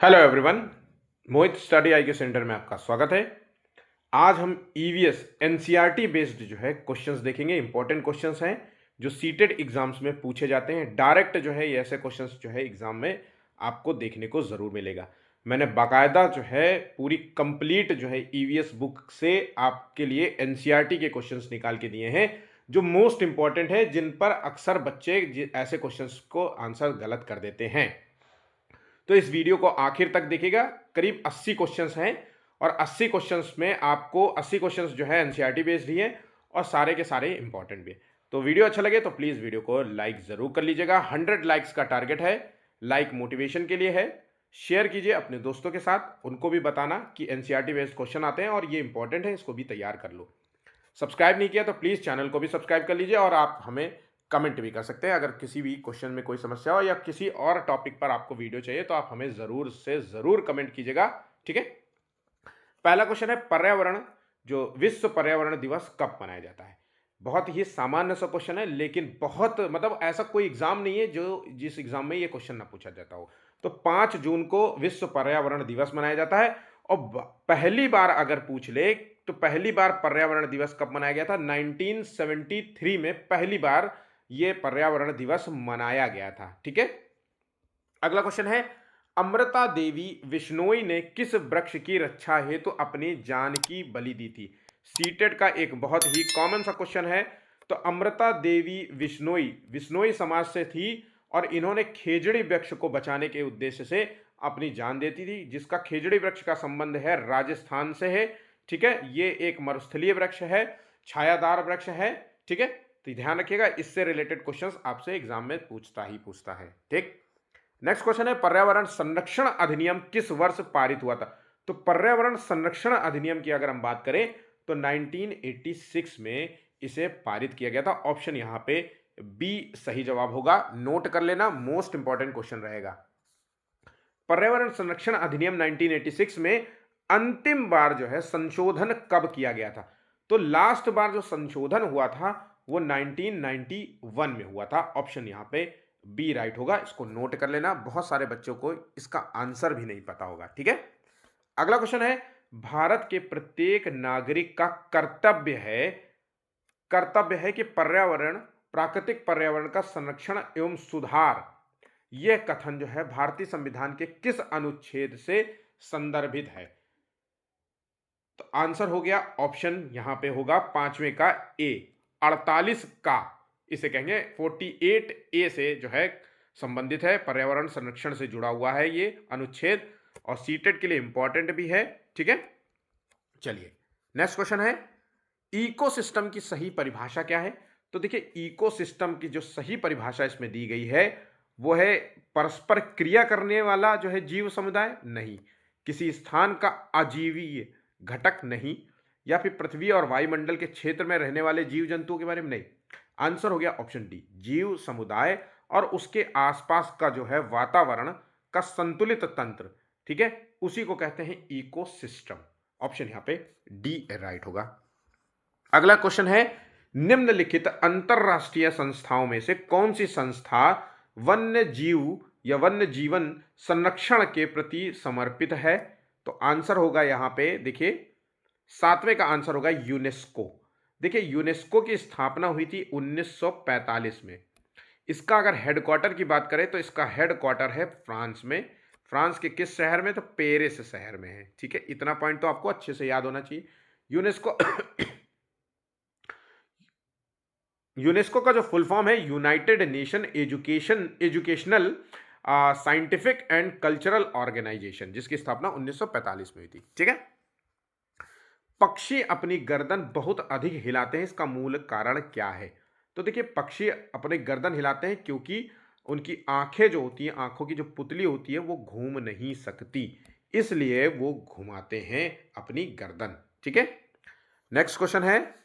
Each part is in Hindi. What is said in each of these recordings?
हेलो एवरीवन, मोहित स्टडी आई के सेंटर में आपका स्वागत है। आज हम ईवीएस एनसीईआरटी बेस्ड जो है क्वेश्चंस देखेंगे। इंपॉर्टेंट क्वेश्चंस हैं जो सीटेड एग्जाम्स में पूछे जाते हैं। डायरेक्ट जो है ये ऐसे क्वेश्चंस जो है एग्जाम में आपको देखने को ज़रूर मिलेगा। मैंने बाकायदा जो है पूरी कंप्लीट जो है ईवीएस बुक से आपके लिए एनसीईआरटी के क्वेश्चंस निकाल के दिए हैं जो मोस्ट इंपॉर्टेंट है, जिन पर अक्सर बच्चे ऐसे क्वेश्चंस को आंसर गलत कर देते हैं। तो इस वीडियो को आखिर तक देखिएगा। करीब 80 क्वेश्चंस हैं और 80 क्वेश्चंस में आपको 80 क्वेश्चंस जो है एनसीईआरटी बेस्ड ही हैं और सारे के सारे इंपॉर्टेंट भी हैं। तो वीडियो अच्छा लगे तो प्लीज़ वीडियो को लाइक ज़रूर कर लीजिएगा। 100 लाइक्स का टारगेट है। लाइक मोटिवेशन के लिए है। शेयर कीजिए अपने दोस्तों के साथ, उनको भी बताना कि एनसीईआरटी बेस्ड क्वेश्चन आते हैं और ये इंपॉर्टेंट है, इसको भी तैयार कर लो। सब्सक्राइब नहीं किया तो प्लीज़ चैनल को भी सब्सक्राइब कर लीजिए और आप हमें कमेंट भी कर सकते हैं। अगर किसी भी क्वेश्चन में कोई समस्या हो या किसी और टॉपिक पर आपको वीडियो चाहिए तो आप हमें ज़रूर से ज़रूर कमेंट कीजिएगा, ठीक है। पहला क्वेश्चन है, पर्यावरण जो विश्व पर्यावरण दिवस कब मनाया जाता है। बहुत ही सामान्य सा क्वेश्चन है, लेकिन बहुत मतलब ऐसा कोई एग्जाम नहीं है जो जिस एग्जाम में ये क्वेश्चन ना पूछा जाता हो। तो 5 जून को विश्व पर्यावरण दिवस मनाया जाता है। और पहली बार अगर पूछ ले तो पहली बार पर्यावरण दिवस कब मनाया गया था? 1973 में पहली बार ये पर्यावरण दिवस मनाया गया था, ठीक है। अगला क्वेश्चन है, अमृता देवी विश्नोई ने किस वृक्ष की रक्षा हेतु अपनी जान की बलि दी थी? सीटेट का एक बहुत ही कॉमन सा क्वेश्चन है। तो अमृता देवी विश्नोई विश्नोई समाज से थी और इन्होंने खेजड़ी वृक्ष को बचाने के उद्देश्य से अपनी जान देती थी, जिसका खेजड़ी वृक्ष का संबंध है राजस्थान से है, ठीक है। ये एक मरुस्थलीय वृक्ष है, छायादार वृक्ष है, ठीक है। तो ध्यान रखिएगा, इससे रिलेटेड क्वेश्चंस आपसे एग्जाम में पूछता है, ठीक। नेक्स्ट क्वेश्चन है, पर्यावरण संरक्षण अधिनियम किस वर्ष पारित हुआ था? तो पर्यावरण संरक्षण अधिनियम की अगर हम बात करें तो 1986 में इसे पारित किया गया था। ऑप्शन यहां पे बी सही जवाब होगा, नोट कर लेना, मोस्ट इंपॉर्टेंट क्वेश्चन रहेगा। पर्यावरण संरक्षण अधिनियम 1986 में अंतिम बार जो है संशोधन कब किया गया था? तो लास्ट बार जो संशोधन हुआ था वो 1991 में हुआ था। ऑप्शन यहां पे बी राइट होगा, इसको नोट कर लेना। बहुत सारे बच्चों को इसका आंसर भी नहीं पता होगा, ठीक है। अगला क्वेश्चन है, भारत के प्रत्येक नागरिक का कर्तव्य है कि पर्यावरण प्राकृतिक पर्यावरण का संरक्षण एवं सुधार, यह कथन जो है भारतीय संविधान के किस अनुच्छेद से संदर्भित है? तो आंसर हो गया, ऑप्शन यहां पे होगा 5वें का ए, 48 का, इसे कहेंगे 48 ए से जो है संबंधित है, पर्यावरण संरक्षण से जुड़ा हुआ है ये अनुच्छेद और सीटेट के लिए इंपॉर्टेंट भी है, ठीक है। चलिए नेक्स्ट क्वेश्चन है, इकोसिस्टम की सही परिभाषा क्या है? तो देखिए, इकोसिस्टम की जो सही परिभाषा इसमें दी गई है वो है परस्पर क्रिया करने वाला जो है जीव समुदाय नहीं, किसी स्थान का अजीवीय घटक नहीं, या फिर पृथ्वी और वायुमंडल के क्षेत्र में रहने वाले जीव जंतुओं के बारे में नहीं। आंसर हो गया ऑप्शन डी, जीव समुदाय और उसके आसपास का जो है वातावरण का संतुलित तंत्र, ठीक है, उसी को कहते हैं इकोसिस्टम। ऑप्शन यहां पे डी राइट होगा। अगला क्वेश्चन है, निम्नलिखित अंतरराष्ट्रीय संस्थाओं में से कौन सी संस्था वन्य जीव या वन्य जीवन संरक्षण के प्रति समर्पित है? तो आंसर होगा यहां पे देखिए 7वें का आंसर होगा यूनेस्को। देखिए, यूनेस्को की स्थापना हुई थी 1945 में। इसका अगर हेडक्वार्टर की बात करें तो इसका हेडक्वार्टर है फ्रांस में। फ्रांस के किस शहर में? तो पेरिस शहर में है, ठीक है। इतना पॉइंट तो आपको अच्छे से याद होना चाहिए। यूनेस्को यूनेस्को का जो फुल फॉर्म है United Nation Educational Scientific and Cultural Organisation, जिसकी स्थापना 1945 में हुई थी, ठीक है। पक्षी अपनी गर्दन बहुत अधिक हिलाते हैं, इसका मूल कारण क्या है? तो देखिए, पक्षी अपनी गर्दन हिलाते हैं क्योंकि उनकी आंखें जो होती हैं, आंखों की जो पुतली होती है वो घूम नहीं सकती, इसलिए वो घुमाते हैं अपनी गर्दन, ठीक है। नेक्स्ट क्वेश्चन है,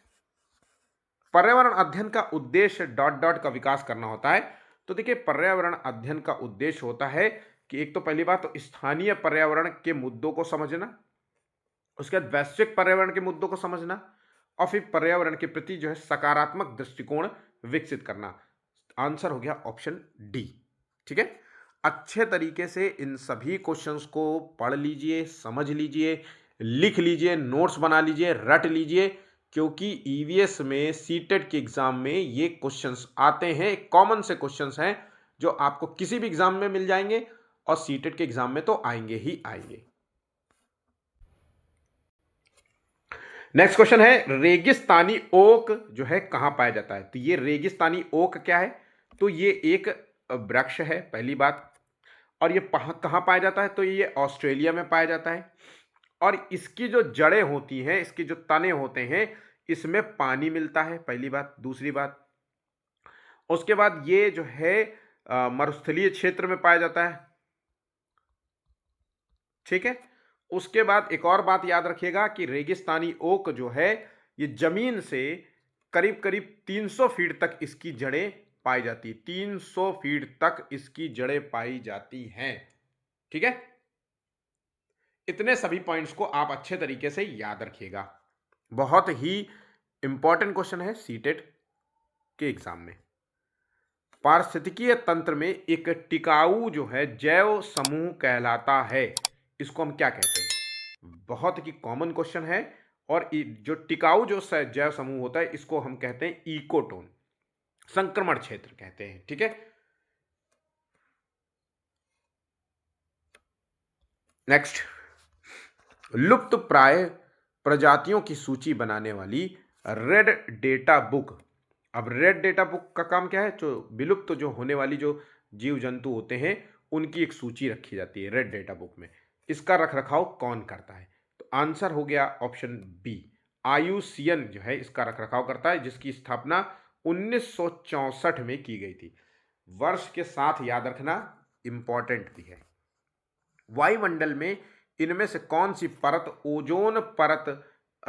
पर्यावरण अध्ययन का उद्देश्य डॉट डॉट का विकास करना होता है। तो देखिए, पर्यावरण अध्ययन का उद्देश्य होता है कि एक तो पहली बात तो स्थानीय पर्यावरण के मुद्दों को समझना, उसके बाद वैश्विक पर्यावरण के मुद्दों को समझना और फिर पर्यावरण के प्रति जो है सकारात्मक दृष्टिकोण विकसित करना। आंसर हो गया ऑप्शन डी, ठीक है। अच्छे तरीके से इन सभी क्वेश्चंस को पढ़ लीजिए, समझ लीजिए, लिख लीजिए, नोट्स बना लीजिए, रट लीजिए, क्योंकि ईवीएस में सीटेट के एग्जाम में ये क्वेश्चंस आते हैं। कॉमन से क्वेश्चंस हैं जो आपको किसी भी एग्जाम में मिल जाएंगे और सीटेट के एग्जाम में तो आएंगे ही आएंगे। नेक्स्ट क्वेश्चन है, रेगिस्तानी ओक जो है कहां पाया जाता है? तो ये रेगिस्तानी ओक क्या है? तो ये एक वृक्ष है, पहली बात। और ये कहां पाया जाता है? तो ये ऑस्ट्रेलिया में पाया जाता है। और इसकी जो जड़ें होती हैं, इसके जो तने होते हैं, इसमें पानी मिलता है, पहली बात। दूसरी बात, उसके बाद ये जो है मरुस्थलीय क्षेत्र में पाया जाता है, ठीक है। उसके बाद एक और बात याद रखिएगा कि रेगिस्तानी ओक जो है ये जमीन से करीब करीब 300 फीट तक इसकी जड़ें पाई जाती, 300 फीट तक इसकी जड़ें पाई जाती हैं, ठीक है। इतने सभी पॉइंट्स को आप अच्छे तरीके से याद रखिएगा। बहुत ही इंपॉर्टेंट क्वेश्चन है सीटेट के एग्जाम में। पारिस्थितिकीय तंत्र में एक टिकाऊ जो है जैव समूह कहलाता है, इसको हम क्या कहते हैं? बहुत ही कॉमन क्वेश्चन है। और जो टिकाऊ जो जैव समूह होता है इसको हम कहते हैं इकोटोन, संक्रमण क्षेत्र कहते हैं, ठीक है। नेक्स्ट, लुप्त प्राय प्रजातियों की सूची बनाने वाली रेड डेटा बुक। अब रेड डेटा बुक का काम क्या है? जो विलुप्त जो होने वाली जो जीव जंतु होते हैं उनकी एक सूची रखी जाती है रेड डेटा बुक में। इसका रखरखाव कौन करता है? तो आंसर हो गया ऑप्शन बी, IUCN जो है इसका रखरखाव करता है, जिसकी स्थापना 1964 में की गई थी। वर्ष के साथ याद रखना इंपॉर्टेंट भी है। वायुमंडल में इनमें से कौन सी परत ओजोन परत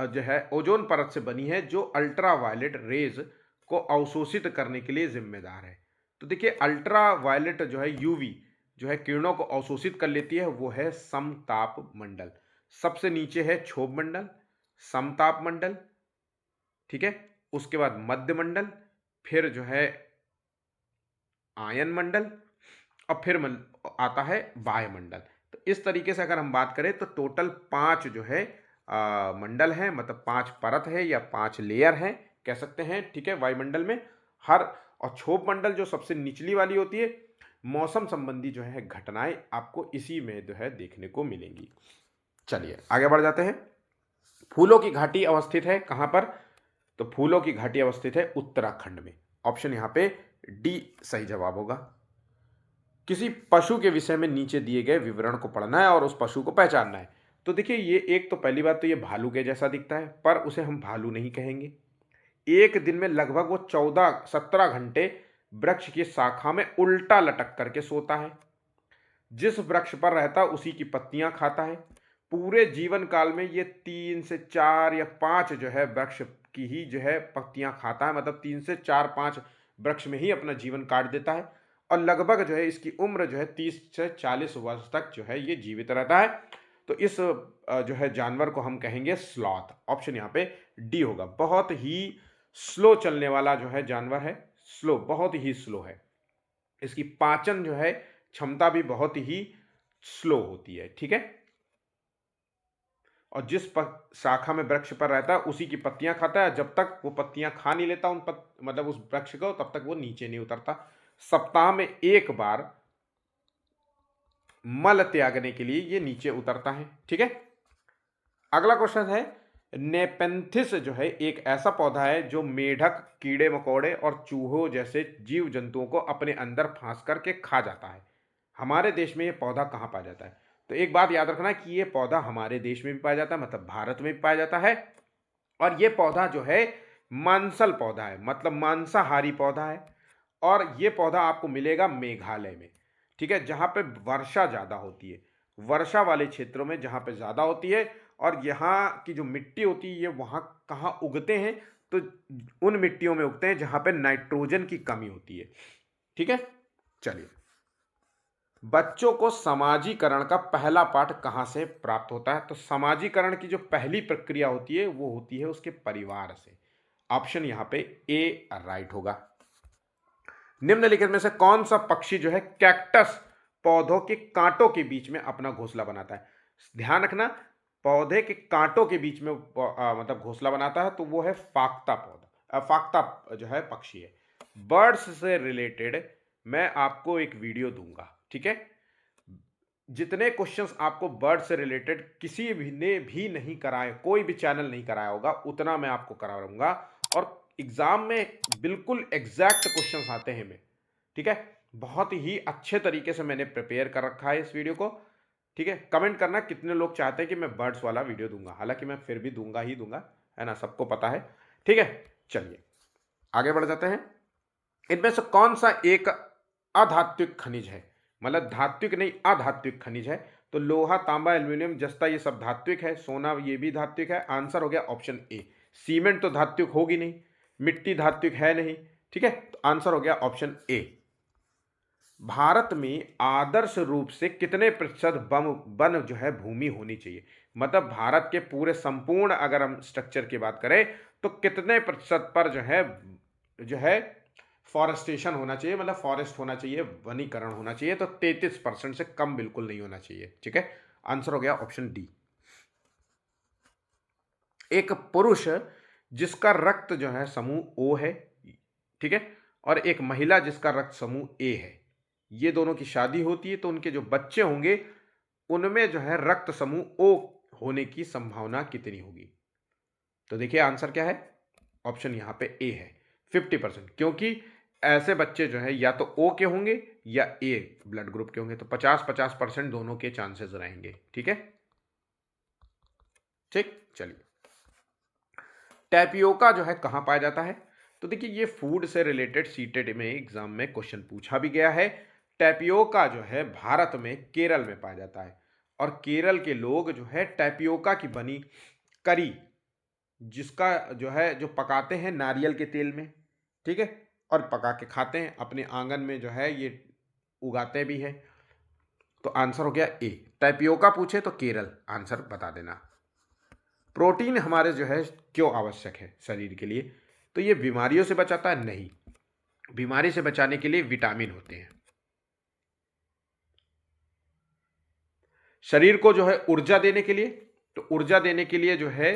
जो है ओजोन परत से बनी है, जो अल्ट्रावायलेट रेज को अवशोषित करने के लिए जिम्मेदार है? तो देखिए, अल्ट्रावायलेट जो है यूवी जो है किरणों को अवशोषित कर लेती है, वो है समताप मंडल। सबसे नीचे है क्षोभ मंडल, समताप मंडल, ठीक है। उसके बाद मध्य मंडल, फिर जो है आयन मंडल, और फिर आता है वायुमंडल। तो इस तरीके से अगर हम बात करें तो टोटल 5 जो है मंडल है, मतलब 5 परत है या 5 लेयर है कह सकते हैं, ठीक है, वायुमंडल में हर। और क्षोभ मंडल जो सबसे निचली वाली होती है, मौसम संबंधी जो है घटनाएं आपको इसी में जो है देखने को मिलेंगी। चलिए आगे बढ़ जाते हैं। फूलों की घाटी अवस्थित है कहां पर? तो फूलों की घाटी अवस्थित है उत्तराखंड में। ऑप्शन यहां पे डी सही जवाब होगा। किसी पशु के विषय में नीचे दिए गए विवरण को पढ़ना है और उस पशु को पहचानना है। तो देखिए, ये एक तो पहली बात तो ये भालू के जैसा दिखता है, पर उसे हम भालू नहीं कहेंगे। एक दिन में लगभग वो 14-17 घंटे वृक्ष की शाखा में उल्टा लटक करके सोता है। जिस वृक्ष पर रहता उसी की पत्तियां खाता है। पूरे जीवन काल में ये 3 से 4 या 5 जो है वृक्ष की ही जो है पत्तियां खाता है, मतलब 3 से 4-5 वृक्ष में ही अपना जीवन काट देता है। और लगभग जो है इसकी उम्र जो है 30 से 40 वर्ष तक जो है ये जीवित रहता है। तो इस जो है जानवर को हम कहेंगे स्लॉथ। ऑप्शन यहाँ पे डी होगा। बहुत ही स्लो चलने वाला जो है जानवर है, स्लो, बहुत ही स्लो है। इसकी पाचन जो है क्षमता भी बहुत ही स्लो होती है, ठीक है। और जिस शाखा में वृक्ष पर रहता है उसी की पत्तियां खाता है। जब तक वो पत्तियां खा नहीं लेता मतलब उस वृक्ष को, तब तक वो नीचे नहीं उतरता। सप्ताह में एक बार मल त्यागने के लिए ये नीचे उतरता है, ठीक है। अगला क्वेश्चन है, नेपेंथिस जो है एक ऐसा पौधा है जो मेढक, कीड़े मकोड़े और चूहों जैसे जीव जंतुओं को अपने अंदर फांस करके खा जाता है। हमारे देश में ये पौधा कहाँ पाया जाता है? तो एक बात याद रखना कि ये पौधा हमारे देश में भी पाया जाता है, मतलब भारत में भी पाया जाता है। और ये पौधा जो है मांसल पौधा है, मतलब मांसाहारी पौधा है। और ये पौधा आपको मिलेगा मेघालय में, ठीक है, जहाँ पे वर्षा ज़्यादा होती है। वर्षा वाले क्षेत्रों में जहाँ पे ज़्यादा होती है। और यहाँ की जो मिट्टी होती है, ये वहाँ कहाँ उगते हैं? तो उन मिट्टियों में उगते हैं जहाँ पे नाइट्रोजन की कमी होती है, ठीक है। चलिए, बच्चों को समाजीकरण का पहला पाठ कहाँ से प्राप्त होता है? तो समाजीकरण की जो पहली प्रक्रिया होती है वो होती है उसके परिवार से। ऑप्शन यहाँ पे ए राइट होगा। निम्नलिखित में से कौन सा पक्षी जो है कैक्टस पौधों के कांटों के बीच में अपना घोंसला बनाता है। ध्यान रखना, पौधे के कांटों के बीच में मतलब घोंसला बनाता है, तो वो है फाख्ता पौधा, फाख्ता जो है पक्षी है। बर्ड्स से रिलेटेड मैं आपको एक वीडियो दूंगा, ठीक है। जितने क्वेश्चंस आपको बर्ड से रिलेटेड किसी भी ने भी नहीं कराए, कोई भी चैनल नहीं कराया होगा, उतना मैं आपको कराऊंगा। और एग्जाम में बिल्कुल एग्जैक्ट क्वेश्चंस आते हैं मैं, ठीक है। बहुत ही अच्छे तरीके से मैंने प्रिपेयर कर रखा है इस वीडियो को, ठीक है। कमेंट करना कितने लोग चाहते हैं कि मैं बर्ड्स वाला वीडियो दूंगा, हालांकि मैं फिर भी दूंगा ही दूंगा, है ना, सबको पता है, ठीक है। चलिए आगे बढ़ जाते हैं। इनमें से कौन सा एक अधात्विक खनिज है, मतलब धात्विक नहीं अधात्विक खनिज है। तो लोहा, तांबा, एल्यूमिनियम, जस्ता ये सब धात्विक है, सोना ये भी धात्विक है। आंसर हो गया ऑप्शन ए। सीमेंट तो धात्विक होगी नहीं, मिट्टी धात्विक है नहीं, ठीक है। तो आंसर हो गया ऑप्शन ए। भारत में आदर्श रूप से कितने प्रतिशत वन जो है भूमि होनी चाहिए, मतलब भारत के पूरे संपूर्ण अगर हम स्ट्रक्चर की बात करें तो कितने प्रतिशत पर जो है फॉरेस्टेशन होना चाहिए, मतलब फॉरेस्ट होना चाहिए, वनीकरण होना चाहिए। तो 33% से कम बिल्कुल नहीं होना चाहिए, ठीक है। आंसर हो गया ऑप्शन डी। एक पुरुष जिसका रक्त जो है समूह ओ है, ठीक है, और एक महिला जिसका रक्त समूह ए है, ये दोनों की शादी होती है, तो उनके जो बच्चे होंगे उनमें जो है रक्त समूह ओ होने की संभावना कितनी होगी। तो देखिए आंसर क्या है, ऑप्शन यहां पे ए है 50%, क्योंकि ऐसे बच्चे जो है या तो ओ के होंगे या ए ब्लड ग्रुप के होंगे, तो 50-50% दोनों के चांसेस रहेंगे, ठीक है। ठीक, चलिए टैपियोका जो है कहां पाया जाता है। तो देखिए ये फूड से रिलेटेड सीटेड में एग्जाम में क्वेश्चन पूछा भी गया है। टैपियोका जो है भारत में केरल में पाया जाता है, और केरल के लोग जो है टैपियोका की बनी करी, जिसका जो है जो पकाते हैं नारियल के तेल में, ठीक है, और पका के खाते हैं, अपने आंगन में जो है ये उगाते भी हैं। तो आंसर हो गया ए। टैपियोका पूछे तो केरल आंसर बता देना। प्रोटीन हमारे जो है क्यों आवश्यक है शरीर के लिए, तो ये बीमारियों से बचाता है नहीं, बीमारी से बचाने के लिए विटामिन होते हैं। शरीर को जो है ऊर्जा देने के लिए, तो ऊर्जा देने के लिए जो है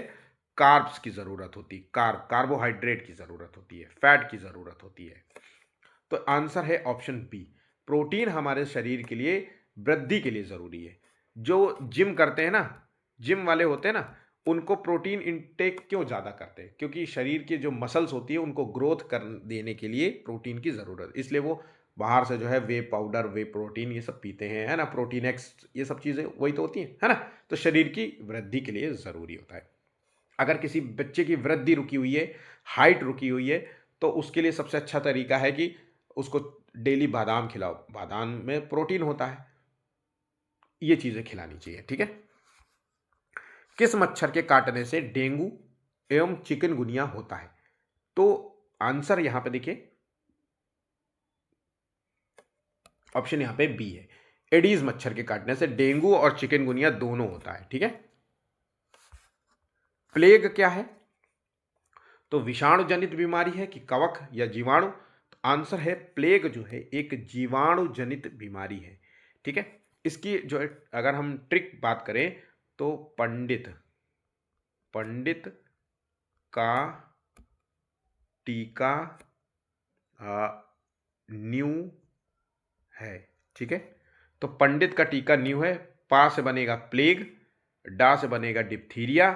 कार्ब्स की जरूरत होती है, कार्बोहाइड्रेट की जरूरत होती है, फैट की जरूरत होती है। तो आंसर है ऑप्शन बी। प्रोटीन हमारे शरीर के लिए वृद्धि के लिए जरूरी है। जो जिम करते हैं ना, जिम वाले होते हैं ना, उनको प्रोटीन इंटेक क्यों ज़्यादा करते हैं, क्योंकि शरीर की जो मसल्स होती है उनको ग्रोथ कर देने के लिए प्रोटीन की ज़रूरत, इसलिए वो बाहर से जो है वे पाउडर, वे प्रोटीन ये सब पीते हैं, है ना, प्रोटीन एक्स, ये सब चीज़ें वही तो होती हैं, है ना। तो शरीर की वृद्धि के लिए ज़रूरी होता है। अगर किसी बच्चे की वृद्धि रुकी हुई है, हाइट रुकी हुई है, तो उसके लिए सबसे अच्छा तरीका है कि उसको डेली बादाम खिलाओ, बादाम में प्रोटीन होता है, ये चीज़ें खिलानी चाहिए, ठीक है। किस मच्छर के काटने से डेंगू एवं चिकनगुनिया होता है। तो आंसर यहां पे देखिए, ऑप्शन यहां पे बी है। एडीज मच्छर के काटने से डेंगू और चिकनगुनिया दोनों होता है, ठीक है। प्लेग क्या है, तो विषाणु जनित बीमारी है कि कवक या जीवाणु। तो आंसर है प्लेग जो है एक जीवाणु जनित बीमारी है, ठीक है। इसकी जो है अगर हम ट्रिक बात करें तो पंडित पंडित का टीका न्यू है, ठीक है। तो पंडित का टीका न्यू है। पा से बनेगा प्लेग, डा से बनेगा डिप्थीरिया,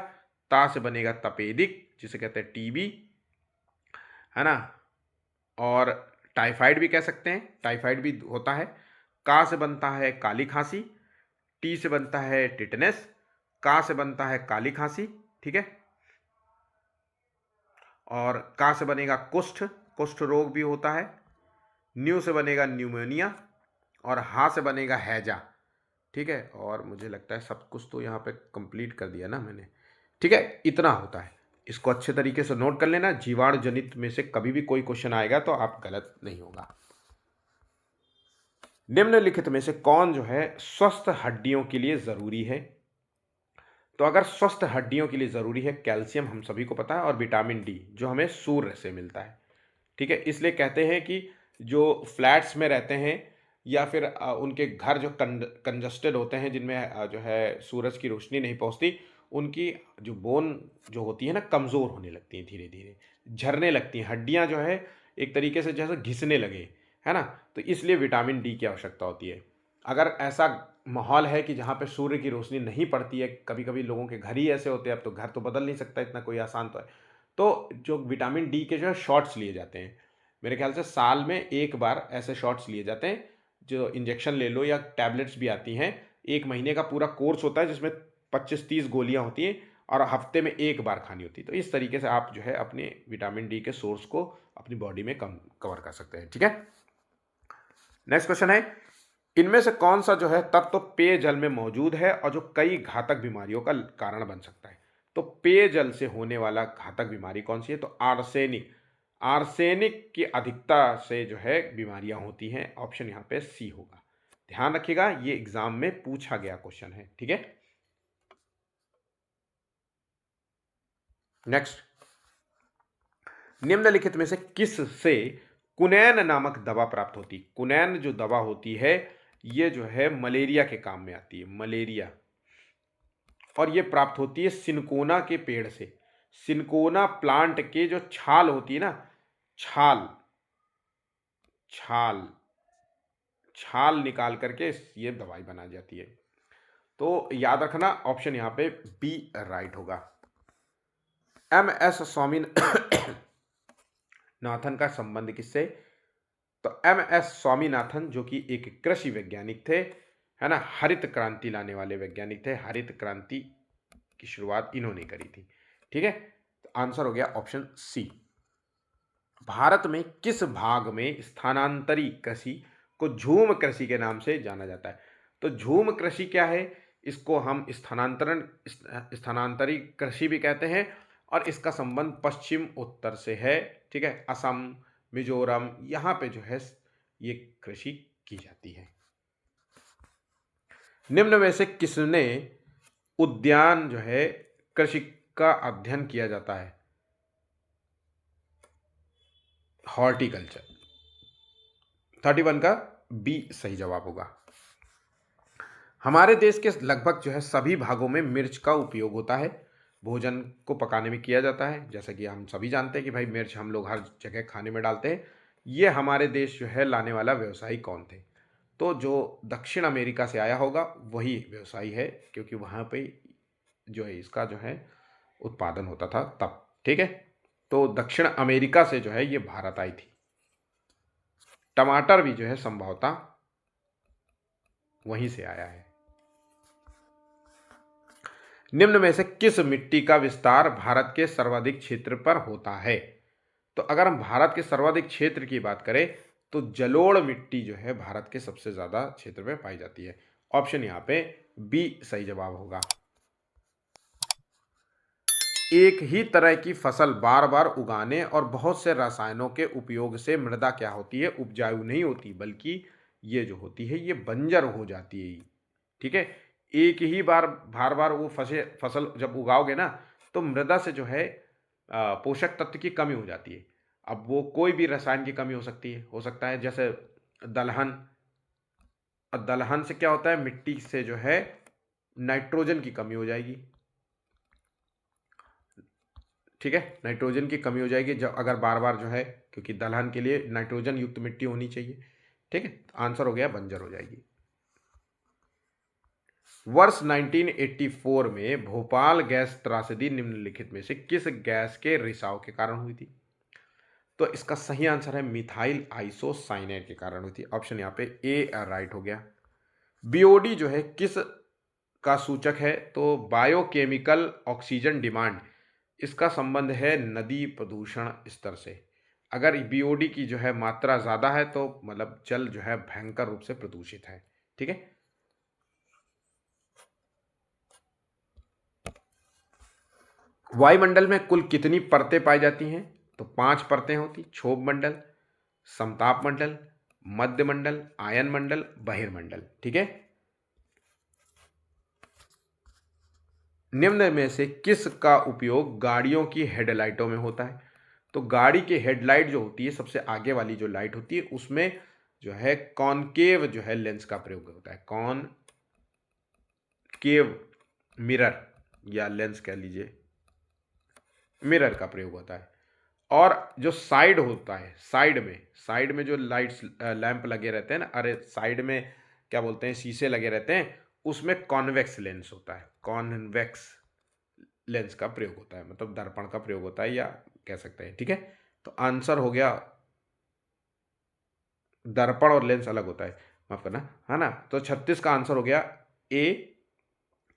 ता से बनेगा तपेदिक जिसे कहते हैं टीबी, है ना, और टाइफाइड भी कह सकते हैं, टाइफाइड भी होता है। का से बनता है काली खांसी, टी से बनता है टिटनेस, का से बनता है काली खांसी, ठीक है, और का से बनेगा कुष्ठ, कुष्ठ रोग भी होता है। न्यू से बनेगा न्यूमोनिया, और हा से बनेगा हैजा, ठीक है। और मुझे लगता है सब कुछ तो यहाँ पे कंप्लीट कर दिया ना मैंने, ठीक है, इतना होता है। इसको अच्छे तरीके से नोट कर लेना, जीवाणु जनित में से कभी भी कोई क्वेश्चन आएगा तो आप गलत नहीं होगा। निम्नलिखित में से कौन जो है स्वस्थ हड्डियों के लिए जरूरी है। तो अगर स्वस्थ हड्डियों के लिए जरूरी है कैल्शियम, हम सभी को पता है, और विटामिन डी जो हमें सूर्य से मिलता है, ठीक है। इसलिए कहते हैं कि जो फ्लैट्स में रहते हैं या फिर उनके घर जो कंजस्टेड होते हैं, जिनमें जो है सूरज की रोशनी नहीं पहुँचती, उनकी जो बोन जो होती है ना, कमज़ोर होने लगती हैं धीरे-धीरे, झरने लगती हैं, हड्डियाँ जो है एक तरीके से जैसे घिसने लगे, है ना? तो इसलिए विटामिन डी की आवश्यकता होती है। अगर ऐसा माहौल है कि जहाँ पे सूर्य की रोशनी नहीं पड़ती है, कभी-कभी लोगों के घर ही ऐसे होते हैं, अब तो घर तो बदल नहीं सकता, इतना कोई आसान तो है। तो जो विटामिन डी के जो है शॉट्स लिए जाते हैं। मेरे ख्याल से साल में 1 बार ऐसे शॉट्स लिए जाते हैं, जो इंजेक्शन ले लो या टैबलेट्स भी आती हैं। 1 महीने का पूरा कोर्स होता है जिसमें 25-30 गोलियाँ होती हैं और हफ्ते में 1 बार खानी होती है। तो इस तरीके से आप जो है अपने विटामिन डी के सोर्स को अपनी बॉडी में कवर कर सकते हैं, ठीक है? नेक्स्ट क्वेश्चन है, इनमें से कौन सा जो है तत्व पेयजल में मौजूद है और जो कई घातक बीमारियों का कारण बन सकता है? तो पेयजल से होने वाला घातक बीमारी कौन सी है? तो आर्सेनिक। आर्सेनिक की अधिकता से जो है बीमारियां होती हैं। ऑप्शन यहाँ पे सी होगा। ध्यान रखिएगा, ये एग्जाम में पूछा गया क्वेश्चन है, ठीक है? नेक्स्ट, निम्नलिखित में से किस से कुनैन नामक दवा प्राप्त होती? कुनैन जो दवा होती है, ये जो है मलेरिया के काम में आती है, मलेरिया। और ये प्राप्त होती है सिनकोना के पेड़ से। सिनकोना प्लांट के जो छाल होती है ना, छाल छाल छाल निकाल करके ये दवाई बनाई जाती है। तो याद रखना, ऑप्शन यहां पे बी राइट होगा। एम एस स्वामीनाथन का संबंध किससे? तो एम एस स्वामीनाथन जो कि एक कृषि वैज्ञानिक थे, है ना, हरित क्रांति लाने वाले वैज्ञानिक थे। हरित क्रांति की शुरुआत इन्होंने करी थी, ठीक है? तो आंसर हो गया ऑप्शन सी। भारत में किस भाग में स्थानांतरी कृषि को झूम कृषि के नाम से जाना जाता है? तो झूम कृषि क्या है? इसको हम स्थानांतरी कृषि भी कहते हैं और इसका संबंध पश्चिम उत्तर से है, ठीक है? असम, मिजोरम, यहाँ पे जो है ये कृषि की जाती है। निम्न में से किसने उद्यान जो है कृषि का अध्ययन किया जाता है? हॉर्टिकल्चर। 31 का बी सही जवाब होगा। हमारे देश के लगभग जो है सभी भागों में मिर्च का उपयोग होता है, भोजन को पकाने में किया जाता है। जैसा कि हम सभी जानते हैं कि भाई मिर्च हम लोग हर जगह खाने में डालते हैं। ये हमारे देश जो है लाने वाला व्यवसायी कौन थे? तो जो दक्षिण अमेरिका से आया होगा वही व्यवसायी है, क्योंकि वहाँ पे जो है इसका जो है उत्पादन होता था तब, ठीक है? तो दक्षिण अमेरिका से जो है ये भारत आई थी। टमाटर भी जो है संभवतः वहीं से आया है। निम्न में से किस मिट्टी का विस्तार भारत के सर्वाधिक क्षेत्र पर होता है? तो अगर हम भारत के सर्वाधिक क्षेत्र की बात करें तो जलोढ़ मिट्टी जो है भारत के सबसे ज्यादा क्षेत्र में पाई जाती है। ऑप्शन यहाँ पे बी सही जवाब होगा। एक ही तरह की फसल बार बार उगाने और बहुत से रसायनों के उपयोग से मृदा क्या होती है? उपजाऊ नहीं होती, बल्कि ये जो होती है ये बंजर हो जाती है, ठीक है? एक ही बार बार वो फसल जब उगाओगे ना, तो मृदा से जो है पोषक तत्व की कमी हो जाती है। अब वो कोई भी रसायन की कमी हो सकती है, हो सकता है जैसे दलहन। और दलहन से क्या होता है? मिट्टी से जो है नाइट्रोजन की कमी हो जाएगी, ठीक है? नाइट्रोजन की कमी हो जाएगी जब अगर बार बार जो है, क्योंकि दलहन के लिए नाइट्रोजन युक्त मिट्टी होनी चाहिए, ठीक है? तो आंसर हो गया बंजर हो जाएगी। वर्ष 1984 में भोपाल गैस त्रासदी निम्नलिखित में से किस गैस के रिसाव के कारण हुई थी? तो इसका सही आंसर है मिथाइल आइसोसाइनेट के कारण हुई थी। ऑप्शन यहाँ पे ए राइट हो गया। बीओडी जो है किस का सूचक है? तो बायोकेमिकल ऑक्सीजन डिमांड। इसका संबंध है नदी प्रदूषण स्तर से। अगर बीओडी की जो है मात्रा ज़्यादा है तो मतलब जल जो है भयंकर रूप से प्रदूषित है, ठीक है? वायुमंडल में कुल कितनी परतें पाई जाती हैं? तो 5 परतें होती। क्षोभ मंडल, समताप मंडल, मध्य मंडल, आयन मंडल, बहिर्मंडल, ठीक है? निम्न में से किस का उपयोग गाड़ियों की हेडलाइटों में होता है? तो गाड़ी की हेडलाइट जो होती है, सबसे आगे वाली जो लाइट होती है, उसमें जो है कॉनकेव जो है लेंस का प्रयोग होता है। कॉनकेव मिरर या लेंस कह लीजिए, मिरर का प्रयोग होता है। और जो साइड होता है, साइड में जो लाइट्स लैंप लगे रहते हैं ना, अरे साइड में क्या बोलते हैं, शीशे लगे रहते हैं, उसमें कॉन्वेक्स लेंस होता है। कॉन्वेक्स लेंस का प्रयोग होता है, मतलब दर्पण का प्रयोग होता है या कह सकते हैं। ठीक है, तो आंसर हो गया, दर्पण और लेंस अलग होता है, माफ करना, है ना। तो 36 का आंसर हो गया ए,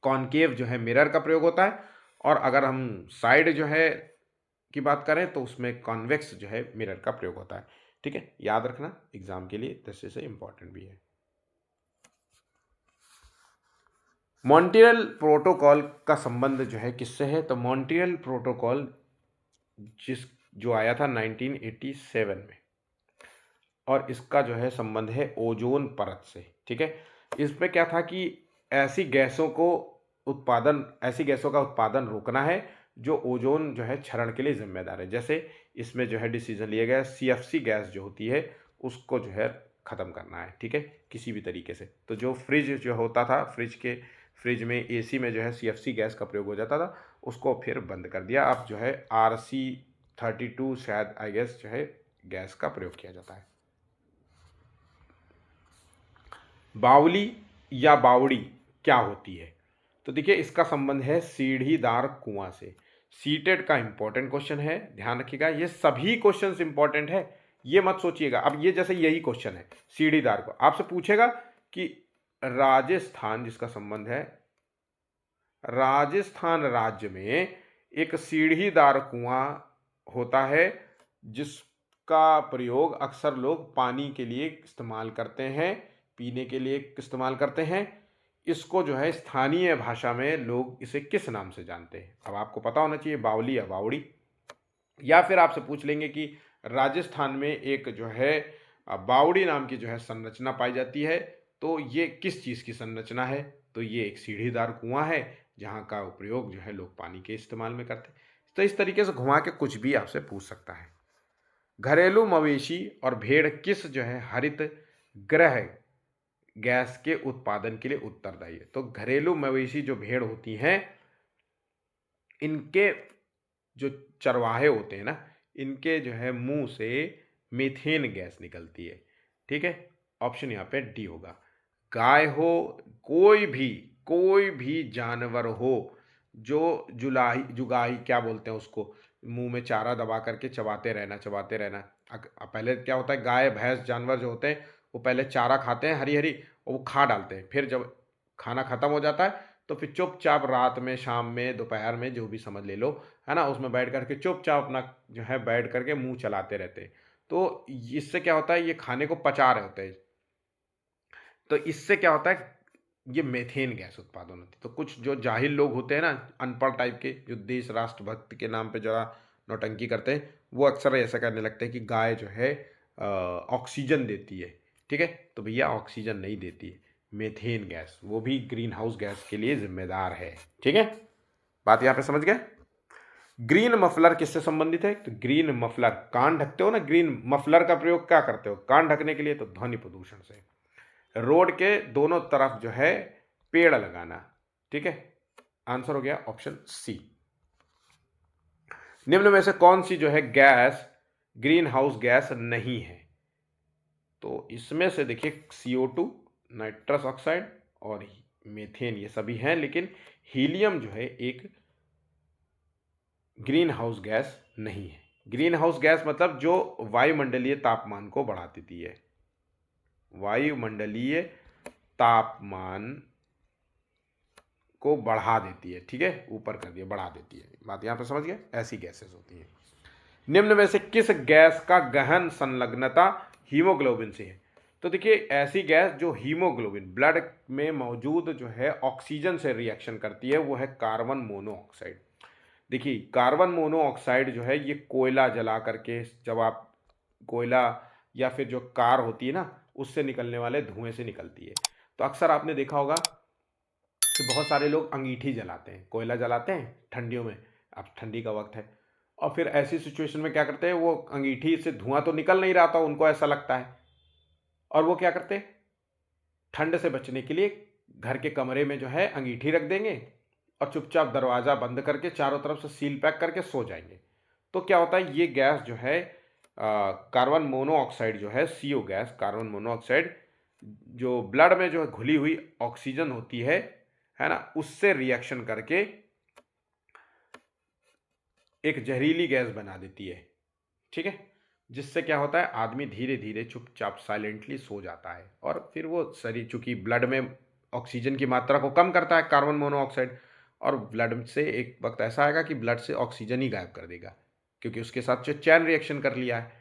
कॉनकेव जो है मिरर का प्रयोग होता है। और अगर हम साइड जो है की बात करें तो उसमें कॉन्वेक्स जो है मिरर का प्रयोग होता है। ठीक है, याद रखना एग्जाम के लिए दृष्टि से इंपॉर्टेंट भी है। मॉन्ट्रियल प्रोटोकॉल का संबंध जो है किससे है, तो मॉन्ट्रियल प्रोटोकॉल जो आया था 1987 में, और इसका जो है संबंध है ओजोन परत से। ठीक है, इसमें क्या था कि ऐसी गैसों का उत्पादन रोकना है जो ओजोन जो है क्षरण के लिए जिम्मेदार है। जैसे इसमें जो है डिसीजन लिया गया CFC गैस जो होती है उसको जो है ख़त्म करना है। ठीक है, किसी भी तरीके से। तो जो फ्रिज जो होता था, फ्रिज में AC में जो है CFC गैस का प्रयोग हो जाता था, उसको फिर बंद कर दिया। अब जो है RC32 शायद आई गेस जो है गैस का प्रयोग किया जाता है। बावली या बावड़ी क्या होती है, तो देखिए इसका संबंध है सीढ़ीदार कुआं से। सीटेट का इंपॉर्टेंट क्वेश्चन है, ध्यान रखिएगा, ये सभी क्वेश्चंस इंपॉर्टेंट है, ये मत सोचिएगा। अब ये जैसे यही क्वेश्चन है सीढ़ीदार को आपसे पूछेगा कि राजस्थान, जिसका संबंध है राजस्थान राज्य में एक सीढ़ीदार कुआं होता है जिसका प्रयोग अक्सर लोग पानी के लिए इस्तेमाल करते हैं, पीने के लिए इस्तेमाल करते हैं। इसको जो है स्थानीय भाषा में लोग इसे किस नाम से जानते हैं, अब आपको पता होना चाहिए, बावली या बावड़ी। या फिर आपसे पूछ लेंगे कि राजस्थान में एक जो है बावड़ी नाम की जो है संरचना पाई जाती है, तो ये किस चीज़ की संरचना है, तो ये एक सीढ़ीदार कुआं है जहाँ का प्रयोग जो है लोग पानी के इस्तेमाल में करते हैं। तो इस तरीके से घुमा के कुछ भी आपसे पूछ सकता है। घरेलू मवेशी और भेड़ किस जो है हरित गृह गैस के उत्पादन के लिए उत्तरदायी है, तो घरेलू मवेशी जो भेड़ होती हैं, इनके जो चरवाहे होते हैं ना, इनके जो है मुंह से मीथेन गैस निकलती है। ठीक है, ऑप्शन यहाँ पे डी होगा। गाय हो, कोई भी जानवर हो जो जुगाई क्या बोलते हैं उसको, मुंह में चारा दबा करके चबाते रहना। पहले क्या होता है, गाय भैंस जानवर जो होते हैं वो पहले चारा खाते हैं हरी हरी, और वो खा डालते हैं, फिर जब खाना खत्म हो जाता है तो फिर चुपचाप रात में, शाम में, दोपहर में, जो भी समझ ले लो, है ना, उसमें बैठ करके चुपचाप अपना जो है बैठ करके मुंह चलाते रहते हैं। तो इससे क्या होता है, ये खाने को पचा रहे होते हैं, तो इससे क्या होता है, ये मेथेन गैस उत्पादन होती है। तो कुछ जो जाहिल लोग होते हैं ना, अनपढ़ टाइप के, जो देश राष्ट्रभक्त के नाम पे जरा नौटंकी करते हैं, वो अक्सर ऐसा करने लगते हैं कि गाय जो है ऑक्सीजन देती है। ठीक है, तो भैया ऑक्सीजन नहीं देती है, मेथेन गैस, वो भी ग्रीन हाउस गैस के लिए जिम्मेदार है। ठीक है, बात यहाँ पे समझ गए। ग्रीन मफलर किससे संबंधित है, तो ग्रीन मफलर, कान ढकते हो ना, ग्रीन मफलर का प्रयोग क्या करते हो, कान ढकने के लिए, तो ध्वनि प्रदूषण से। रोड के दोनों तरफ जो है पेड़ लगाना। ठीक है, आंसर हो गया ऑप्शन सी। निम्न में से कौन सी जो है गैस ग्रीन हाउस गैस नहीं है, तो इसमें से देखिए CO2, नाइट्रस ऑक्साइड और मीथेन, ये सभी हैं, लेकिन हीलियम जो है एक ग्रीन हाउस गैस नहीं है। ग्रीन हाउस गैस मतलब जो वायुमंडलीय तापमान को बढ़ा देती है, वायुमंडलीय तापमान को बढ़ा देती है। ठीक है, ऊपर कर दिया, बढ़ा देती है, बात यहाँ पे समझ गए, ऐसी गैसेस होती हैं। निम्न में से किस गैस का गहन संलग्नता हीमोग्लोबिन से है, तो देखिए ऐसी गैस जो हीमोग्लोबिन, ब्लड में मौजूद जो है ऑक्सीजन से रिएक्शन करती है, वो है कार्बन मोनोऑक्साइड। देखिए कार्बन मोनोऑक्साइड जो है ये कोयला जला करके, जब आप कोयला या फिर जो कार होती है ना, उससे निकलने वाले धुएं से निकलती है। तो अक्सर आपने देखा होगा कि बहुत सारे लोग अंगीठी जलाते हैं, कोयला जलाते हैं ठंडियों में, अब ठंडी का वक्त है, और फिर ऐसी सिचुएशन में क्या करते हैं, वो अंगीठी से धुआं तो निकल नहीं रहा था, उनको ऐसा लगता है और वो क्या करते, ठंड से बचने के लिए घर के कमरे में जो है अंगीठी रख देंगे और चुपचाप दरवाज़ा बंद करके चारों तरफ से सील पैक करके सो जाएंगे। तो क्या होता है, ये गैस जो है कार्बन मोनोऑक्साइड जो है, CO गैस, कार्बन मोनोऑक्साइड, जो ब्लड में जो है घुली हुई ऑक्सीजन होती है ना, उससे रिएक्शन करके एक जहरीली गैस बना देती है। ठीक है, जिससे क्या होता है, आदमी धीरे धीरे चुपचाप साइलेंटली सो जाता है और फिर वो शरीर, चूंकि ब्लड में ऑक्सीजन की मात्रा को कम करता है कार्बन मोनोऑक्साइड, और ब्लड से एक वक्त ऐसा आएगा कि ब्लड से ऑक्सीजन ही गायब कर देगा, क्योंकि उसके साथ जो चैन रिएक्शन कर लिया है,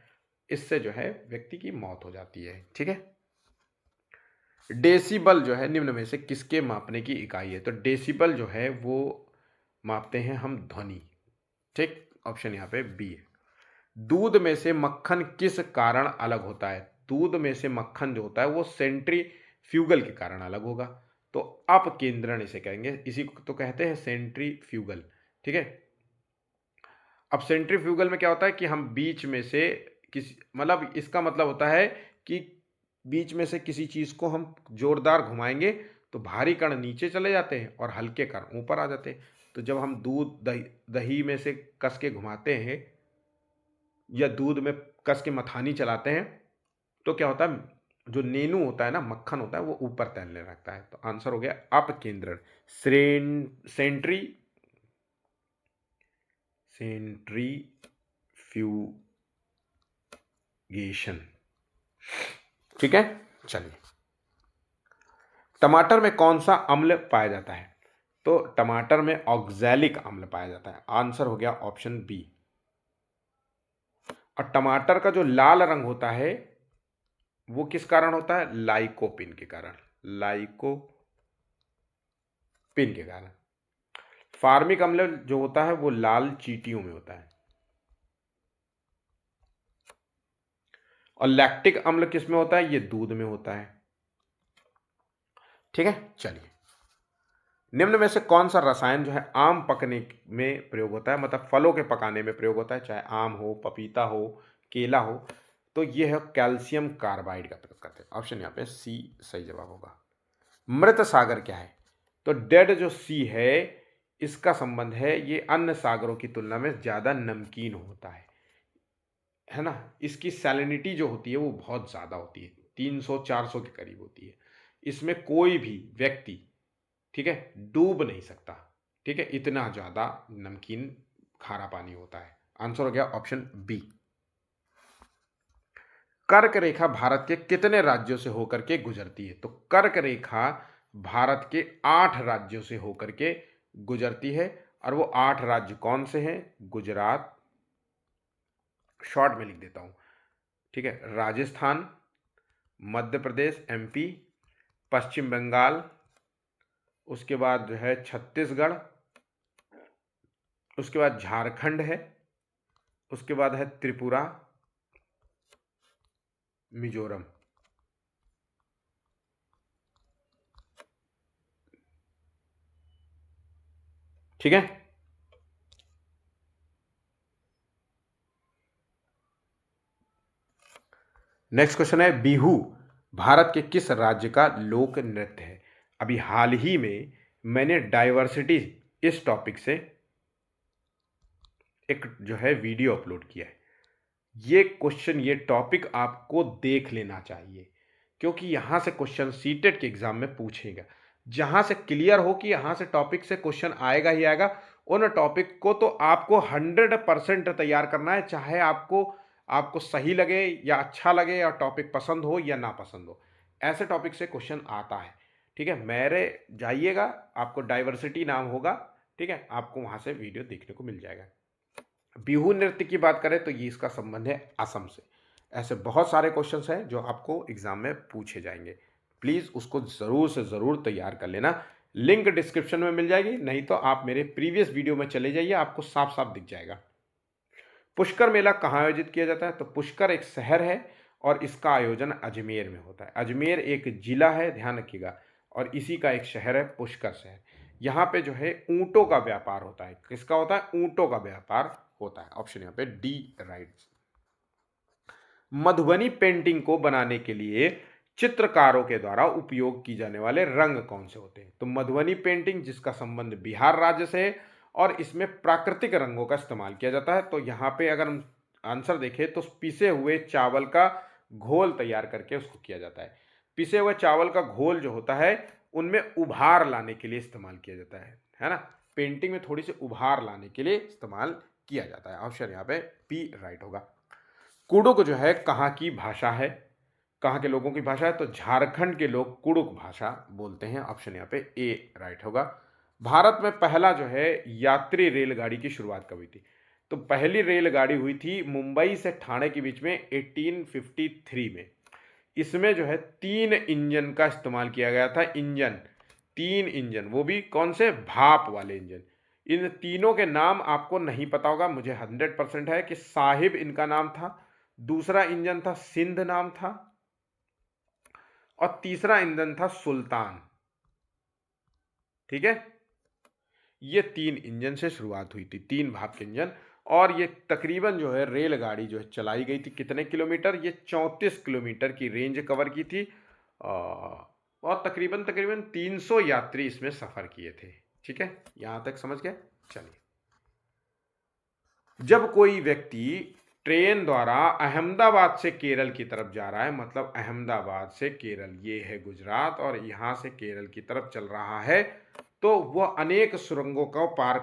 इससे जो है व्यक्ति की मौत हो जाती है। ठीक है, डेसिबल जो है निम्न में से किसके मापने की इकाई है? तो डेसिबल जो है वो मापते हैं हम ध्वनि। ठीक, ऑप्शन यहाँ पे बी है। दूध में से मक्खन किस कारण अलग होता है? दूध में से मक्खन जो होता है वो सेंट्रीफ्यूगल के कारण अलग होगा, तो अपकेंद्रण इसे कहेंगे, इसी को तो कहते हैं सेंट्रीफ्यूगल। ठीक है, अब सेंट्रीफ्यूगल में क्या होता है कि हम बीच में से किसी, मतलब इसका मतलब होता है कि बीच में से किसी चीज को हम जोरदार घुमाएंगे तो भारी कण नीचे चले जाते हैं और हल्के कण ऊपर आ जाते हैं। तो जब हम दूध दही में से कस के घुमाते हैं या दूध में कस के मथानी चलाते हैं, तो क्या होता है, जो नेनू होता है ना, मक्खन होता है, वो ऊपर तैरने लगता है। तो आंसर हो गया अपकेंद्रण, सेंट्री सेंट्रीफ्यूगेशन। ठीक है, चलिए, टमाटर में कौन सा अम्ल पाया जाता है? तो टमाटर में ऑक्सैलिक अम्ल पाया जाता है। आंसर हो गया ऑप्शन बी। और टमाटर का जो लाल रंग होता है वो किस कारण होता है? लाइकोपिन के कारण, लाइकोपिन के कारण। फार्मिक अम्ल जो होता है वो लाल चींटियों में होता है। और लैक्टिक अम्ल किस में होता है? ये दूध में होता है। ठीक है, चलिए, निम्न में से कौन सा रसायन जो है आम पकने में प्रयोग होता है, मतलब फलों के पकाने में प्रयोग होता है, चाहे आम हो, पपीता हो, केला हो? तो ये है कैल्शियम कार्बाइड का प्रयोग करते हैं। ऑप्शन यहाँ पे सी सही जवाब होगा। मृत सागर क्या है? तो डेड जो सी है, इसका संबंध है, ये अन्य सागरों की तुलना में ज़्यादा नमकीन होता है ना। इसकी सैलिनिटी जो होती है वो बहुत ज़्यादा होती है, 300-400 के करीब होती है। इसमें कोई भी व्यक्ति, ठीक है, डूब नहीं सकता। ठीक है, इतना ज़्यादा नमकीन खारा पानी होता है। आंसर हो गया ऑप्शन बी। कर्क रेखा भारत के कितने राज्यों से होकर के गुजरती है? तो कर्क रेखा भारत के 8 राज्यों से होकर के गुजरती है। और वो 8 राज्य कौन से हैं? गुजरात, शॉर्ट में लिख देता हूं, ठीक है, राजस्थान, मध्य प्रदेश MP, पश्चिम बंगाल, उसके बाद जो है छत्तीसगढ़, उसके बाद झारखंड है, उसके बाद है त्रिपुरा, मिजोरम। ठीक है, नेक्स्ट क्वेश्चन है, बिहू भारत के किस राज्य का लोक नृत्य है? अभी हाल ही में मैंने डाइवर्सिटी इस टॉपिक से एक जो है वीडियो अपलोड किया है। ये क्वेश्चन, ये टॉपिक आपको देख लेना चाहिए, क्योंकि यहां से क्वेश्चन सीटेट के एग्जाम में पूछेगा। जहां से क्लियर हो कि यहां से टॉपिक से क्वेश्चन आएगा ही आएगा, उन टॉपिक को तो आपको 100% तैयार करना है, चाहे आपको आपको सही लगे या अच्छा लगे, या टॉपिक पसंद हो या ना पसंद हो, ऐसे टॉपिक से क्वेश्चन आता है। ठीक है, मेरे जाइएगा, आपको डाइवर्सिटी नाम होगा, ठीक है, आपको वहां से वीडियो देखने को मिल जाएगा। बिहू नृत्य की बात करें तो ये इसका संबंध है असम से। ऐसे बहुत सारे क्वेश्चंस हैं जो आपको एग्जाम में पूछे जाएंगे, प्लीज़ उसको ज़रूर से ज़रूर तैयार कर लेना। लिंक डिस्क्रिप्शन में मिल जाएगी, नहीं तो आप मेरे प्रीवियस वीडियो में चले जाइए, आपको साफ साफ दिख जाएगा। पुष्कर मेला कहाँ आयोजित किया जाता है? तो पुष्कर एक शहर है और इसका आयोजन अजमेर में होता है। अजमेर एक जिला है, ध्यान रखिएगा, और इसी का एक शहर है पुष्कर शहर। यहाँ पे जो है ऊंटों का व्यापार होता है। किसका होता है? ऊंटों का व्यापार होता है। ऑप्शन यहाँ पे डी राइट। मधुबनी पेंटिंग को बनाने के लिए चित्रकारों के द्वारा उपयोग की जाने वाले रंग कौन से होते हैं? तो मधुबनी पेंटिंग, जिसका संबंध बिहार राज्य से है और इसमें प्राकृतिक रंगों का इस्तेमाल किया जाता है। तो यहाँ पे अगर हम आंसर देखें तो पिसे हुए चावल का घोल तैयार करके उसको किया जाता है। पिसे हुए चावल का घोल जो होता है उनमें उभार लाने के लिए इस्तेमाल किया जाता है ना। पेंटिंग में थोड़ी सी उभार लाने के लिए इस्तेमाल किया जाता है। ऑप्शन यहाँ पे बी राइट होगा। कुडुक जो है कहाँ की भाषा है? कहाँ के लोगों की भाषा है? तो झारखंड के लोग कुडुक भाषा बोलते हैं। ऑप्शन यहाँ पे ए राइट होगा। भारत में पहला जो है यात्री रेलगाड़ी की शुरुआत कब हुई थी? तो पहली रेलगाड़ी हुई थी मुंबई से ठाणे के बीच में 1853 में। इसमें जो है 3 इंजन का इस्तेमाल किया गया था। इंजन, 3 इंजन, वो भी कौन से? भाप वाले इंजन। इन तीनों के नाम आपको नहीं पता होगा, मुझे 100% है कि साहिब इनका नाम था, दूसरा इंजन था सिंध नाम था, और तीसरा इंजन था सुल्तान। ठीक है, ये 3 इंजन से शुरुआत हुई थी, 3 भाप के इंजन। और ये तकरीबन जो है रेलगाड़ी जो है चलाई गई थी कितने किलोमीटर? ये 34 किलोमीटर की रेंज कवर की थी और तकरीबन तकरीबन 300 यात्री इसमें सफर किए थे। ठीक है, यहां तक समझ गए? चलिए, जब कोई व्यक्ति ट्रेन द्वारा अहमदाबाद से केरल की तरफ जा रहा है, मतलब अहमदाबाद से केरल, ये है गुजरात, और यहां से केरल की तरफ चल रहा है, तो वह अनेक सुरंगों को पार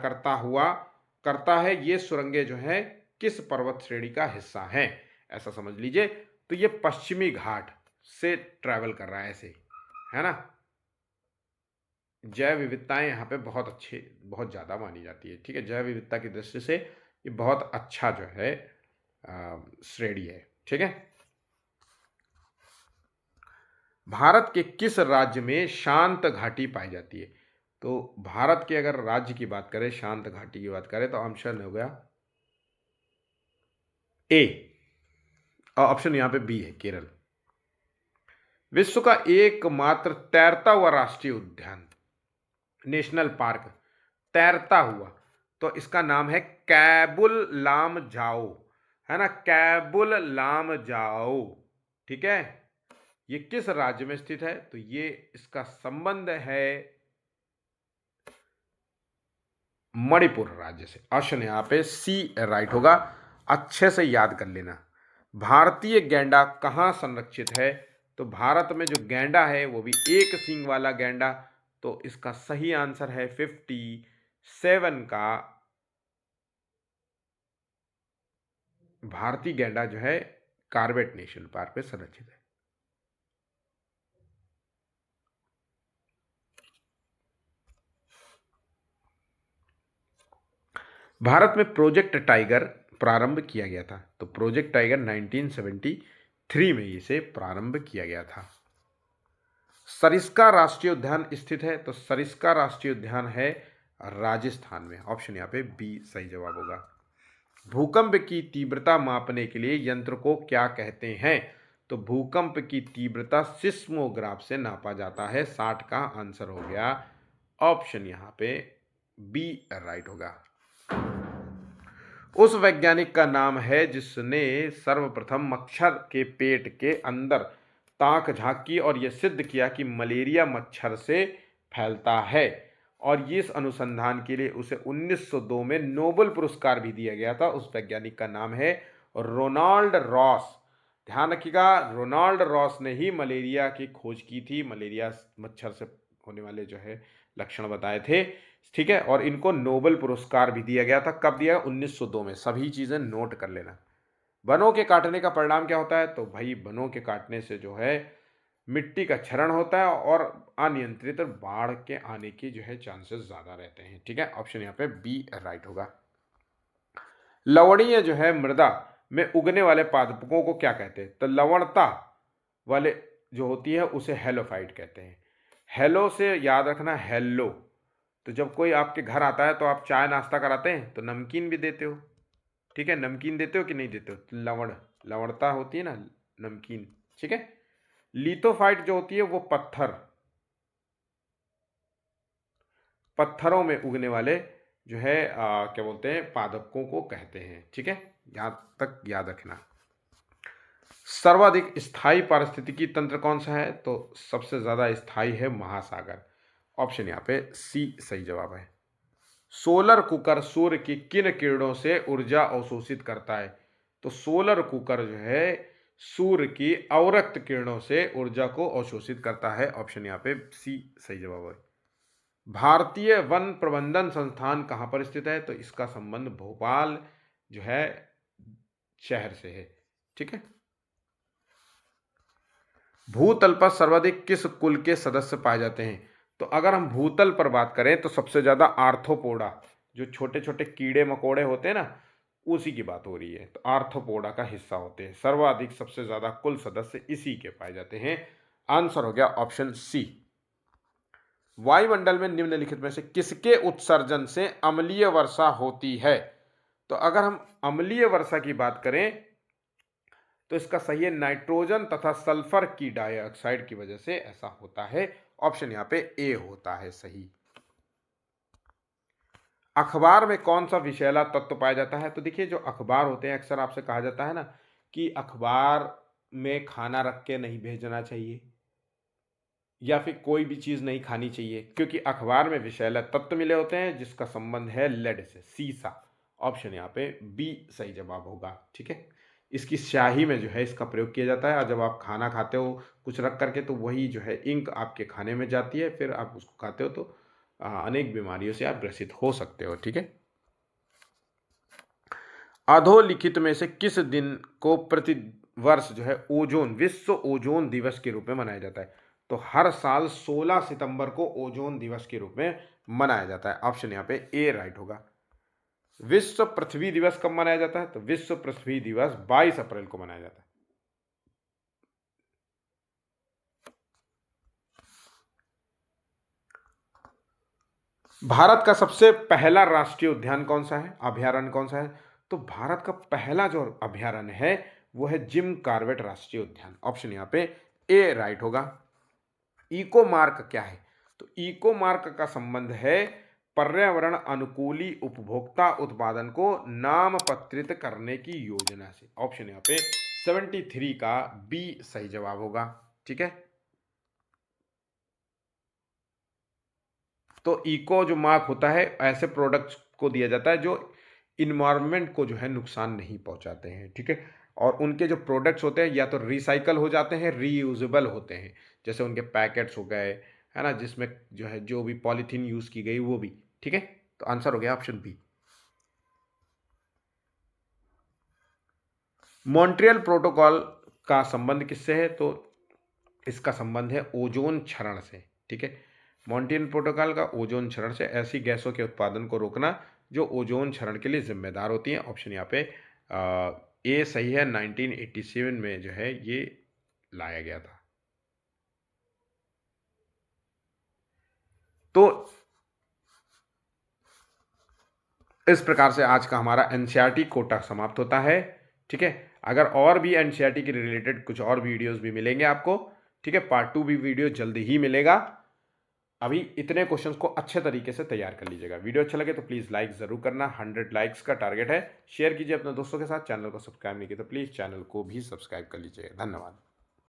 करता है। ये सुरंगें जो है किस पर्वत श्रेणी का हिस्सा हैं? ऐसा समझ लीजिए। तो ये पश्चिमी घाट से ट्रैवल कर रहा है ऐसे, है ना। जैव विविधताएं यहाँ पे बहुत ज़्यादा मानी जाती है। ठीक है, जैव विविधता की दृष्टि से ये बहुत अच्छा जो है श्रेणी है। ठीक है, भारत के किस राज्य में शांत घाटी पाई जाती है? तो भारत के अगर राज्य की बात करें, शांत घाटी की बात करें, तो ऑप्शन हो गया ए, और ऑप्शन यहां पे बी है केरल। विश्व का एकमात्र तैरता हुआ राष्ट्रीय उद्यान, नेशनल पार्क, तैरता हुआ, तो इसका नाम है कैबुल लामजाओ, है ना, कैबुल लामजाओ। ठीक है, ये किस राज्य में स्थित है? तो ये इसका संबंध है मणिपुर राज्य से। ऑप्शन यहाँ पे सी राइट होगा। अच्छे से याद कर लेना। भारतीय गैंडा कहाँ संरक्षित है? तो भारत में जो गैंडा है वो भी एक सींग वाला गैंडा, तो इसका सही आंसर है 57 का। भारतीय गैंडा जो है कॉर्बेट नेशनल पार्क में संरक्षित है। भारत में प्रोजेक्ट टाइगर प्रारंभ किया गया था? तो प्रोजेक्ट टाइगर 1973 में इसे प्रारंभ किया गया था। सरिस्का राष्ट्रीय उद्यान स्थित है? तो सरिस्का राष्ट्रीय उद्यान है राजस्थान में। ऑप्शन यहाँ पे बी सही जवाब होगा। भूकंप की तीव्रता मापने के लिए यंत्र को क्या कहते हैं? तो भूकंप की तीव्रता सिस्मोग्राफ से नापा जाता है। 60 का आंसर हो गया। ऑप्शन यहाँ पे बी राइट होगा। उस वैज्ञानिक का नाम है जिसने सर्वप्रथम मच्छर के पेट के अंदर ताक झांकी और यह सिद्ध किया कि मलेरिया मच्छर से फैलता है, और इस अनुसंधान के लिए उसे 1902 में नोबेल पुरस्कार भी दिया गया था। उस वैज्ञानिक का नाम है रोनाल्ड रॉस। ध्यान रखिएगा, रोनाल्ड रॉस ने ही मलेरिया की खोज की थी, मलेरिया मच्छर से होने वाले जो है लक्षण बताए थे। ठीक है, और इनको नोबेल पुरस्कार भी दिया गया था। कब दिया? 1902 में। सभी चीजें नोट कर लेना। वनों के काटने का परिणाम क्या होता है? तो भाई वनों के काटने से जो है मिट्टी का क्षरण होता है और अनियंत्रित बाढ़ के आने की जो है चांसेस ज्यादा रहते हैं। ठीक है, ऑप्शन यहाँ पे बी राइट होगा। लवणीय जो है मृदा में उगने वाले पादपों को क्या कहते हैं? तो लवणता वाले जो होती है उसे हेलोफाइट कहते हैं। हेलो से याद रखना, हेलो। तो जब कोई आपके घर आता है तो आप चाय नाश्ता कराते हैं तो नमकीन भी देते हो। ठीक है, नमकीन देते हो कि नहीं देते हो? तो लवणता होती है ना, नमकीन। ठीक है, लिथोफाइट जो होती है वो पत्थरों में उगने वाले जो है क्या बोलते हैं, पादपों को कहते हैं। ठीक है, यहां तक याद रखना। सर्वाधिक स्थायी पारिस्थितिकी तंत्र कौन सा है? तो सबसे ज्यादा स्थायी है महासागर। ऑप्शन यहाँ पे सी सही जवाब है। सोलर कुकर सूर्य की किन किरणों से ऊर्जा अवशोषित करता है? तो सोलर कुकर जो है सूर्य की अवरक्त किरणों से ऊर्जा को अवशोषित करता है। ऑप्शन यहाँ पे सी सही जवाब है। भारतीय वन प्रबंधन संस्थान कहाँ पर स्थित है? तो इसका संबंध भोपाल जो है शहर से है। ठीक है। भूतल पर सर्वाधिक किस कुल के सदस्य पाए जाते हैं? तो अगर हम भूतल पर बात करें तो सबसे ज्यादा आर्थ्रोपोडा, जो छोटे छोटे कीड़े मकोड़े होते हैं ना, उसी की बात हो रही है। तो आर्थ्रोपोडा का हिस्सा होते हैं। सर्वाधिक सबसे ज्यादा कुल सदस्य इसी के पाए जाते हैं। आंसर हो गया ऑप्शन सी। वायुमंडल में निम्नलिखित में से किसके उत्सर्जन से अम्लीय वर्षा होती है? तो अगर हम अम्लीय वर्षा की बात करें तो इसका सही है नाइट्रोजन तथा सल्फर की डाइऑक्साइड की वजह से ऐसा होता है। ऑप्शन यहां पे ए होता है सही। अखबार में कौन सा विषैला तत्व पाया जाता है? तो देखिए, जो अखबार होते हैं अक्सर आपसे कहा जाता है ना कि अखबार में खाना रख के नहीं भेजना चाहिए या फिर कोई भी चीज नहीं खानी चाहिए, क्योंकि अखबार में विषैला तत्व मिले होते हैं जिसका संबंध है लेड से, सीसा। ऑप्शन यहाँ पे बी सही जवाब होगा। ठीक है। इसकी स्याही में जो है इसका प्रयोग किया जाता है, और जब आप खाना खाते हो कुछ रख करके तो वही जो है इंक आपके खाने में जाती है, फिर आप उसको खाते हो तो अनेक बीमारियों से आप ग्रसित हो सकते हो। ठीक है। अधोलिखित में से किस दिन को प्रति वर्ष जो है ओजोन विश्व ओजोन दिवस के रूप में मनाया जाता है? तो हर साल 16 सितंबर को ओजोन दिवस के रूप में मनाया जाता है। ऑप्शन यहाँ पे ए राइट होगा। विश्व पृथ्वी दिवस कब मनाया जाता है? तो विश्व पृथ्वी दिवस 22 अप्रैल को मनाया जाता है। भारत का सबसे पहला राष्ट्रीय उद्यान कौन सा है? अभयारण्य कौन सा है? तो भारत का पहला जो अभयारण्य है वो है जिम कॉर्बेट राष्ट्रीय उद्यान। ऑप्शन यहाँ पे ए राइट होगा। इको मार्क क्या है? तो इको मार्क का संबंध है पर्यावरण अनुकूली उपभोक्ता उत्पादन को नामपत्रित करने की योजना से। ऑप्शन यहाँ पे 73 का बी सही जवाब होगा। ठीक है। तो इको जो मार्क होता है ऐसे प्रोडक्ट्स को दिया जाता है जो इन्वायरमेंट को जो है नुकसान नहीं पहुंचाते हैं। ठीक है। और उनके जो प्रोडक्ट्स होते हैं या तो रिसाइकल हो जाते हैं, रीयूजेबल होते हैं, जैसे उनके पैकेट्स हो गए, है ना, जिसमें जो है जो भी पॉलीथीन यूज की गई वो भी। ठीक है। तो आंसर हो गया ऑप्शन बी। मॉन्ट्रियल प्रोटोकॉल का संबंध किससे है? तो इसका संबंध है ओजोन क्षरण से। ठीक है। मॉन्ट्रियल प्रोटोकॉल का ओजोन क्षरण से ऐसी गैसों के उत्पादन को रोकना जो ओजोन क्षरण के लिए जिम्मेदार होती हैं। ऑप्शन यहाँ पे ए सही है। 1987 में जो है ये लाया गया था। तो इस प्रकार से आज का हमारा एनसीईआरटी कोटा समाप्त होता है। ठीक है। अगर और भी एनसीईआरटी के रिलेटेड कुछ और वीडियोस भी मिलेंगे आपको। ठीक है। पार्ट 2 भी वीडियो जल्दी ही मिलेगा। अभी इतने क्वेश्चंस को अच्छे तरीके से तैयार कर लीजिएगा। वीडियो अच्छा लगे तो प्लीज़ लाइक ज़रूर करना। 100 लाइक्स का टारगेट है। शेयर कीजिए अपने दोस्तों के साथ। चैनल को सब्सक्राइब नहीं किया तो प्लीज़ चैनल को भी सब्सक्राइब कर लीजिएगा। धन्यवाद।